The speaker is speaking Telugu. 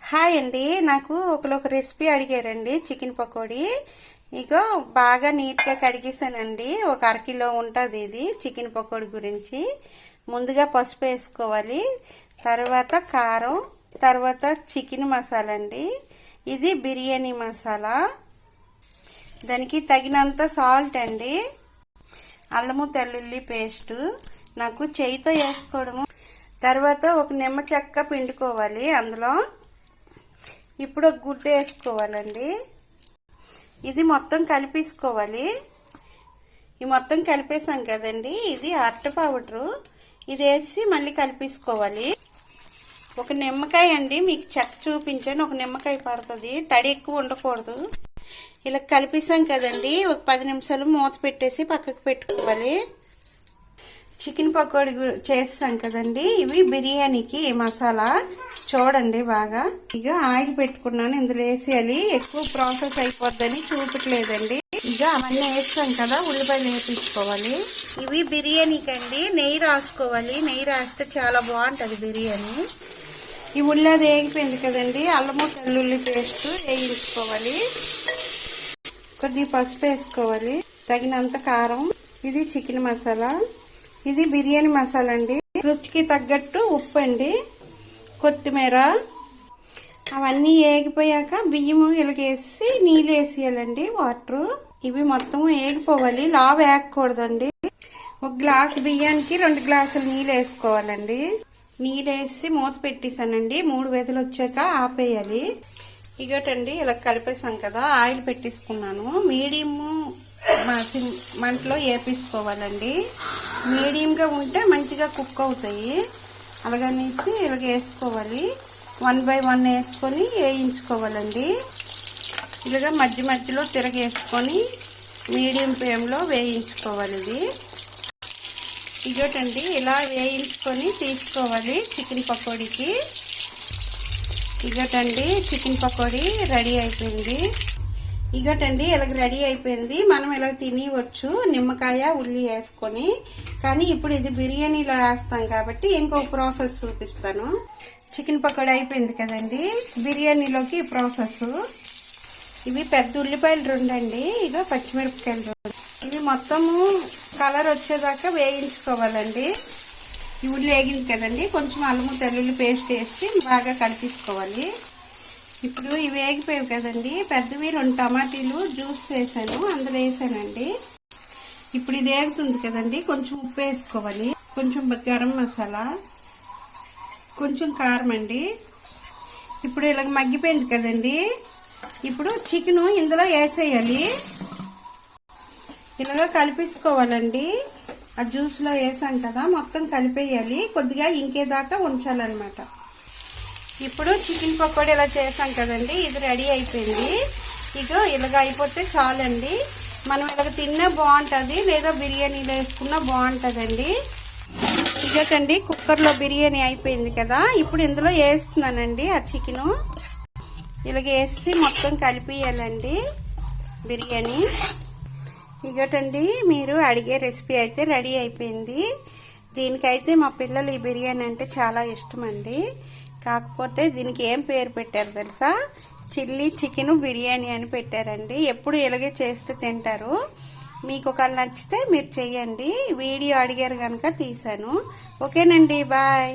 హాయ్ అండి, నాకు ఒక రెసిపీ అడిగారండి. చికెన్ పకోడీ ఇగో బాగా నీట్గా కడిగేసానండి. ఒక అరకిలో ఉంటుంది ఇది చికెన్ పకోడీ గురించి. ముందుగా పసుపు వేసుకోవాలి, తర్వాత కారం, తర్వాత చికెన్ మసాలా అండి. ఇది బిర్యానీ మసాలా, దానికి తగినంత సాల్ట్ అండి. అల్లము తెల్లుల్లి పేస్టు నాకు చేయితో వేసుకోవడము. తర్వాత ఒక నిమ్మ చెక్క పిండుకోవాలి అందులో. ఇప్పుడు ఒక గుడ్డ వేసుకోవాలండి. ఇది మొత్తం కలిపేసుకోవాలి. ఈ మొత్తం కలిపేసాం కదండి, ఇది అరటి పౌడరు. ఇది వేసి మళ్ళీ కలిపేసుకోవాలి. ఒక నిమ్మకాయ అండి, మీకు చెక్క చూపించాను. ఒక నిమ్మకాయ పడుతుంది, తడి ఎక్కువ ఉండకూడదు. ఇలా కలిపేసాం కదండి, ఒక 10 నిమిషాలు మూత పెట్టేసి పక్కకు పెట్టుకోవాలి. చికెన్ పకోడీ చేస్తాం కదండి, ఇవి బిర్యానీకి మసాలా చూడండి. బాగా ఇక ఆయిల్ పెట్టుకున్నాను, ఇందులో వేసేయాలి. ఎక్కువ ప్రాసెస్ అయిపోద్దని చూపట్లేదండి. ఇక అవన్నీ వేస్తాం కదా, ఉల్లిపాయలు వేపించుకోవాలి. ఇవి బిర్యానీకి అండి, నెయ్యి రాసుకోవాలి. నెయ్యి రాస్తే చాలా బాగుంటుంది బిర్యానీ. ఈ ఉల్లిది వేగిపోయింది కదండి, అల్లము తెల్లుల్లి పేస్ట్ వేయించుకోవాలి. కొద్దిగా పసుపు వేసుకోవాలి, తగినంత కారం. ఇది చికెన్ మసాలా, ఇది బిర్యానీ మసాలా అండి. రుచికి తగ్గట్టు ఉప్పు అండి, కొత్తిమీర. అవన్నీ వేగిపోయాక బియ్యము ఇలాగేసి నీళ్ళు వేసేయాలండి, వాటర్. ఇవి మొత్తం వేగిపోవాలి, లావు వేయకూడదండి. ఒక గ్లాసు బియ్యానికి 2 గ్లాసులు నీళ్ళు వేసుకోవాలండి. నీళ్ళు వేసి మూత పెట్టేసానండి. 3 విధులు వచ్చాక ఆపేయాలి. ఇగోటండి ఇలా కలిపేసాం కదా, ఆయిల్ పెట్టేసుకున్నాను. మీడియం మంటలో వేపించుకోవాలండి. మీడియంగా ఉంటే మంచిగా కుక్ అవుతాయి. అలాగనేసి ఇలాగ వేసుకోవాలి. 1 బై 1 వేసుకొని వేయించుకోవాలండి. ఇలాగ మధ్య మధ్యలో తిరగేసుకొని మీడియం ఫ్లేమ్లో వేయించుకోవాలి. ఇది ఇగోటండి ఇలా వేయించుకొని తీసుకోవాలి చికెన్ పకోడీకి. ఇగోటండి చికెన్ పకోడీ రెడీ అయిపోయింది. ఇగోటండి ఇలాగ రెడీ అయిపోయింది. మనం ఇలా తినవచ్చు, నిమ్మకాయ ఉల్లి వేసుకొని. కానీ ఇప్పుడు ఇది బిర్యానీలో వేస్తాం కాబట్టి ఇంకొక ప్రాసెస్ చూపిస్తాను. చికెన్ పకోడీ అయిపోయింది కదండి, బిర్యానీలోకి ప్రాసెస్. ఇవి పెద్ద ఉల్లిపాయలు 2 అండి, ఇగో పచ్చిమిరపకాయలు 2. ఇవి మొత్తము కలర్ వచ్చేదాకా వేయించుకోవాలండి. ఈ ఉల్లి వేగింది కదండి, కొంచెం అల్లము తెల్లుల్లి పేస్ట్ వేసి బాగా కలిపేసుకోవాలి. ఇప్పుడు ఇవి వేగిపోయావు కదండి, పెద్దవి 2 టమాటీలు జ్యూస్ వేసాను, అందులో వేసానండి. ఇప్పుడు ఇది వేగుతుంది కదండి, కొంచెం ఉప్పు వేసుకోవాలి, కొంచెం గరం మసాలా, కొంచెం కారం అండి. ఇప్పుడు ఇలాగ మగ్గిపోయింది కదండి, ఇప్పుడు చికెను ఇందులో వేసేయాలి. ఇలాగ కలిపేసుకోవాలండి. ఆ జ్యూస్లో వేసాం కదా, మొత్తం కలిపేయాలి. కొద్దిగా ఇంకేదాకా ఉంచాలన్నమాట. ఇప్పుడు చికెన్ పకోడీ ఇలా చేసాం కదండి, ఇది రెడీ అయిపోయింది. ఇగో ఇలాగ అయిపోతే చాలండి. మనం ఇలాగ తిన్నా బాగుంటుంది, లేదా బిర్యానీలో వేసుకున్నా బాగుంటుందండి. ఇగోటండి కుక్కర్లో బిర్యానీ అయిపోయింది కదా, ఇప్పుడు ఇందులో వేస్తున్నానండి ఆ చికెను. ఇలాగ వేసి మొత్తం కలిపియాలండి బిర్యానీ. ఇగోటండి మీరు అడిగే రెసిపీ అయితే రెడీ అయిపోయింది. దీనికైతే మా పిల్లలు ఈ బిర్యానీ అంటే చాలా ఇష్టం అండి. కాకపోతే దీనికి ఏం పేరు పెట్టారు తెలుసా? చిల్లీ చికెన్ బిర్యానీ అని పెట్టారండి. ఎప్పుడు ఇలాగే చేస్తే తింటారు. మీకు ఒకవేళ నచ్చితే మీరు చెయ్యండి. వీడియో అడిగారు కనుక తీసాను. ఓకేనండి, బాయ్.